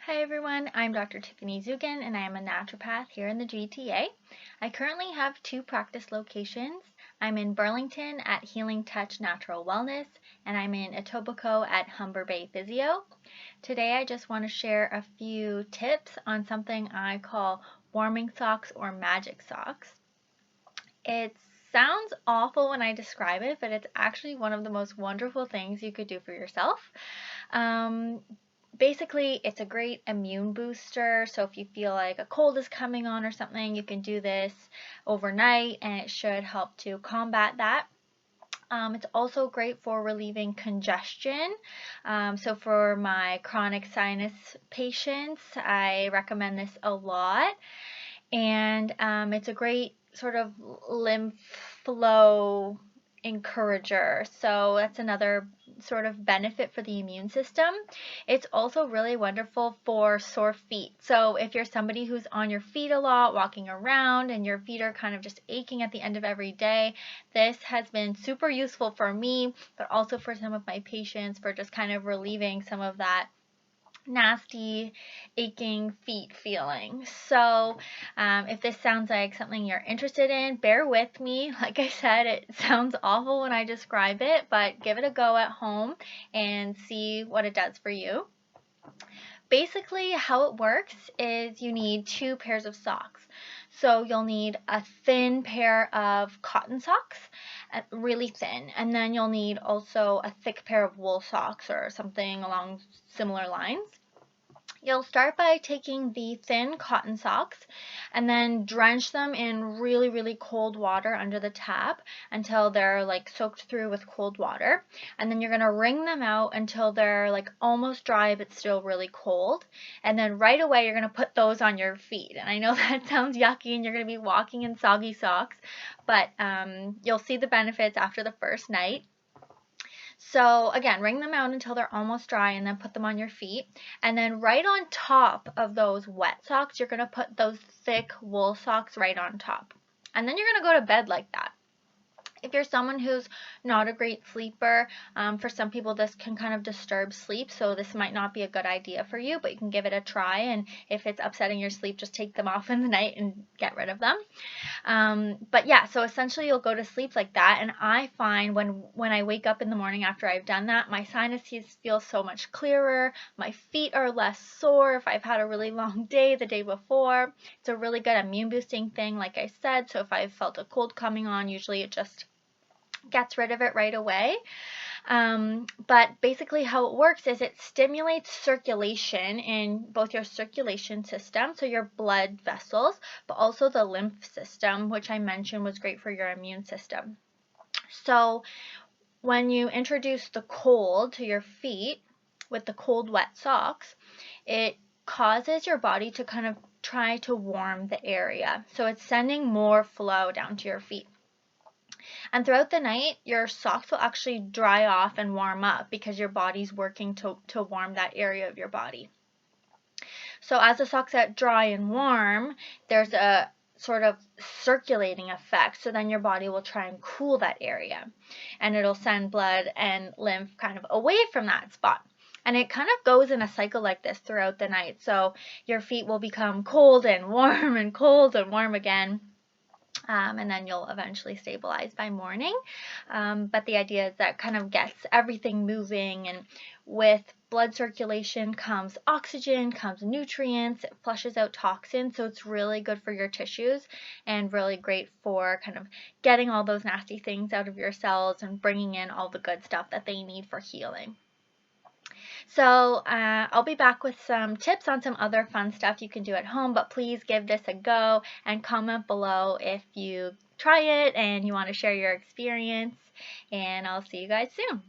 Hi everyone, I'm Dr. Tiffany Dzugan and I am a naturopath here in the GTA. I currently have two practice locations. I'm in Burlington at Healing Touch Natural Wellness and I'm in Etobicoke at Humber Bay Physio. Today I just want to share a few tips on something I call warming socks or magic socks. It sounds awful when I describe it, but it's actually one of the most wonderful things you could do for yourself. Basically, it's a great immune booster. So if you feel like a cold is coming on or something, you can do this overnight and it should help to combat that. It's also great for relieving congestion. So for my chronic sinus patients, I recommend this a lot. And it's a great sort of lymph flow encourager. So that's another sort of benefit for the immune system. It's also really wonderful for sore feet. So if you're somebody who's on your feet a lot, walking around, and your feet are kind of just aching at the end of every day, this has been super useful for me, but also for some of my patients for just kind of relieving some of that nasty aching feet feeling. So if this sounds like something you're interested in, bear with me. Like I said, it sounds awful when I describe it, but give it a go at home and see what it does for you. Basically, how it works is you need two pairs of socks. So you'll need a thin pair of cotton socks, really thin, and then you'll need also a thick pair of wool socks or something along similar lines. You'll start by taking the thin cotton socks and then drench them in really, really cold water under the tap until they're like soaked through with cold water. And then you're going to wring them out until they're like almost dry but still really cold. And then right away you're going to put those on your feet. And I know that sounds yucky and you're going to be walking in soggy socks, but you'll see the benefits after the first night. So again, wring them out until they're almost dry and then put them on your feet. And then right on top of those wet socks, you're going to put those thick wool socks right on top. And then you're going to go to bed like that. If you're someone who's not a great sleeper, for some people this can kind of disturb sleep, so this might not be a good idea for you, but you can give it a try, and if it's upsetting your sleep, just take them off in the night and get rid of them. But yeah, so essentially you'll go to sleep like that, and I find when I wake up in the morning after I've done that, my sinuses feel so much clearer, my feet are less sore if I've had a really long day the day before. It's a really good immune boosting thing, like I said, so if I've felt a cold coming on, usually it just gets rid of it right away. But basically how it works is it stimulates circulation in both your circulation system, so your blood vessels, but also the lymph system, which I mentioned was great for your immune system. So when you introduce the cold to your feet with the cold wet socks, it causes your body to kind of try to warm the area. So it's sending more flow down to your feet. And throughout the night, your socks will actually dry off and warm up because your body's working to warm that area of your body. So as the socks get dry and warm, there's a sort of circulating effect. So then your body will try and cool that area. And it'll send blood and lymph kind of away from that spot. And it kind of goes in a cycle like this throughout the night. So your feet will become cold and warm and cold and warm again. And then you'll eventually stabilize by morning. But the idea is that kind of gets everything moving, and with blood circulation comes oxygen, comes nutrients, it flushes out toxins, so it's really good for your tissues and really great for kind of getting all those nasty things out of your cells and bringing in all the good stuff that they need for healing. So I'll be back with some tips on some other fun stuff you can do at home, but please give this a go and comment below if you try it and you want to share your experience, and I'll see you guys soon.